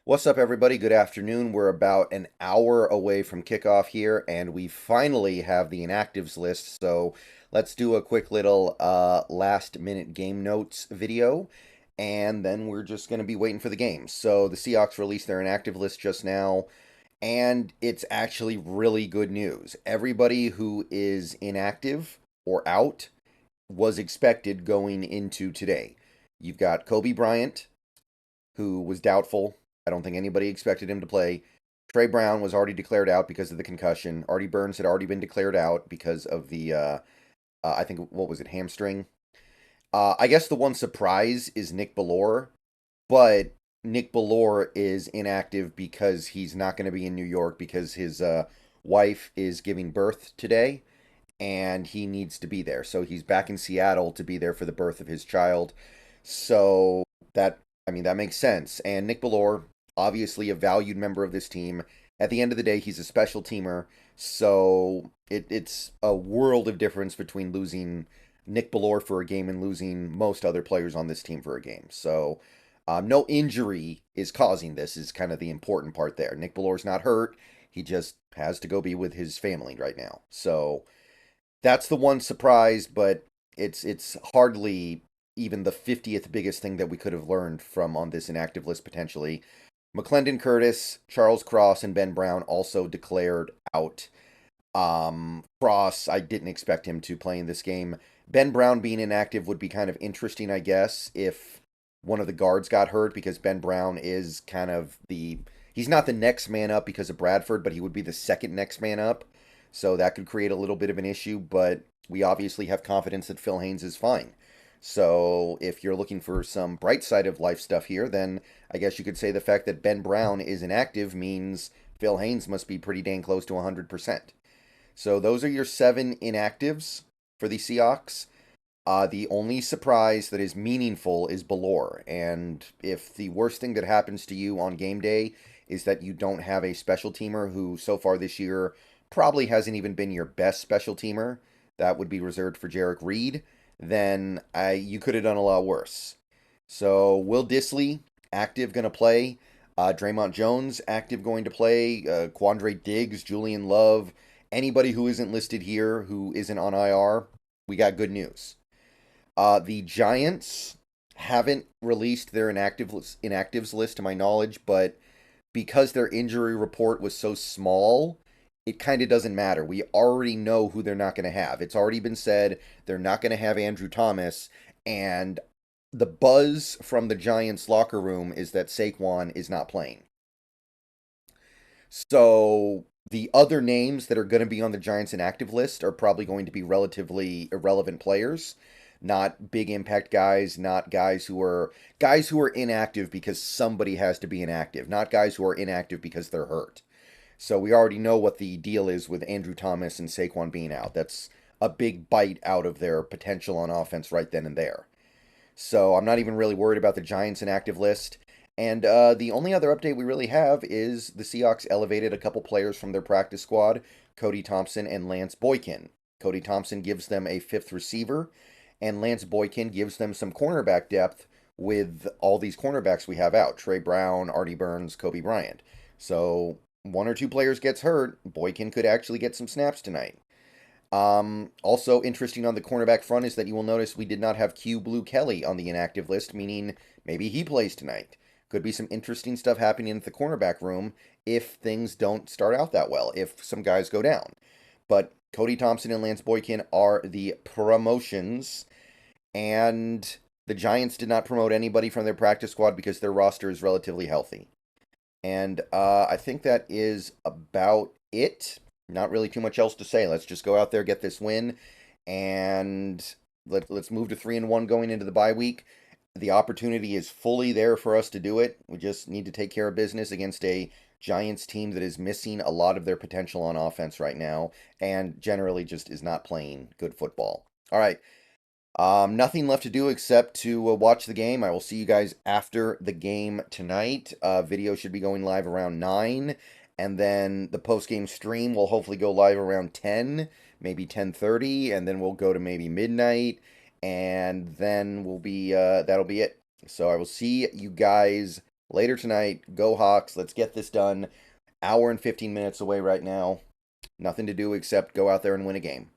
What's up, everybody? Good afternoon. We're about an hour away from kickoff here, and we finally have the inactives list. So let's do a quick little last minute game notes video, and then we're just going to be waiting for the game. So the Seahawks released their inactive list just now, and it's actually really good news. Everybody who is inactive or out was expected going into today. You've got Coby Bryant, who was doubtful. I don't think anybody expected him to play. Trey Brown was already declared out because of the concussion. Artie Burns had already been declared out because of the, I think, what was it, hamstring? I guess the one surprise is Nick Bellore, but Nick Bellore is inactive because he's not going to be in New York because his wife is giving birth today and he needs to be there. So he's back in Seattle to be there for the birth of his child. So that, I mean, that makes sense. And Nick Bellore, obviously a valued member of this team. At the end of the day, he's a special teamer. So it's a world of difference between losing Nick Bellore for a game and losing most other players on this team for a game. So no injury is causing this is kind of the important part there. Nick Bellore's not hurt. He just has to go be with his family right now. So that's the one surprise, but it's hardly even the 50th biggest thing that we could have learned from on this inactive list potentially. McClendon Curtis, Charles Cross, and Ben Brown also declared out. Cross, I didn't expect him to play in this game. Ben Brown being inactive would be kind of interesting, I guess, if one of the guards got hurt, because Ben Brown is kind of he's not the next man up because of Bradford, but he would be the second next man up. So that could create a little bit of an issue, but we obviously have confidence that Phil Haynes is fine. So if you're looking for some bright side of life stuff here, then I guess you could say the fact that Ben Brown is inactive means Phil Haynes must be pretty dang close to 100%. So those are your 7 inactives for the Seahawks. The only surprise that is meaningful is Bellore. And if the worst thing that happens to you on game day is that you don't have a special teamer who so far this year probably hasn't even been your best special teamer, that would be reserved for Jarek Reed, then you could have done a lot worse. So Will Dissly, active, going to play. Draymond Jones, active, going to play. Quandre Diggs, Julian Love, anybody who isn't listed here who isn't on IR, we got good news. The Giants haven't released their inactives list to my knowledge, but because their injury report was so small, it kind of doesn't matter. We already know who they're not going to have. It's already been said they're not going to have Andrew Thomas, and the buzz from the Giants locker room is that Saquon is not playing. So the other names that are going to be on the Giants inactive list are probably going to be relatively irrelevant players, not big impact guys, not guys who are inactive because somebody has to be inactive, not guys who are inactive because they're hurt. So we already know what the deal is with Andrew Thomas and Saquon being out. That's a big bite out of their potential on offense right then and there. So I'm not even really worried about the Giants inactive list. And the only other update we really have is the Seahawks elevated a couple players from their practice squad, Cody Thompson and Lance Boykin. Cody Thompson gives them a 5th receiver, and Lance Boykin gives them some cornerback depth with all these cornerbacks we have out, Trey Brown, Artie Burns, Coby Bryant. So one or two players gets hurt, Boykin could actually get some snaps tonight. Also interesting on the cornerback front is that you will notice we did not have Q Blue Kelly on the inactive list, meaning maybe he plays tonight. Could be some interesting stuff happening at the cornerback room if things don't start out that well, if some guys go down. But Cody Thompson and Lance Boykin are the promotions, and the Giants did not promote anybody from their practice squad because their roster is relatively healthy. And I think that is about it. Not really too much else to say. Let's just go out there, get this win, and let's move to 3-1 going into the bye week. The opportunity is fully there for us to do it. We just need to take care of business against a Giants team that is missing a lot of their potential on offense right now and generally just is not playing good football. All right. Nothing left to do except to watch the game. I will see you guys after the game tonight. Video should be going live around 9, and then the post-game stream will hopefully go live around 10, maybe 10:30, and then we'll go to maybe midnight, and then we'll be that'll be it. So I will see you guys later tonight. Go Hawks. Let's get this done. Hour and 15 minutes away right now. Nothing to do except go out there and win a game.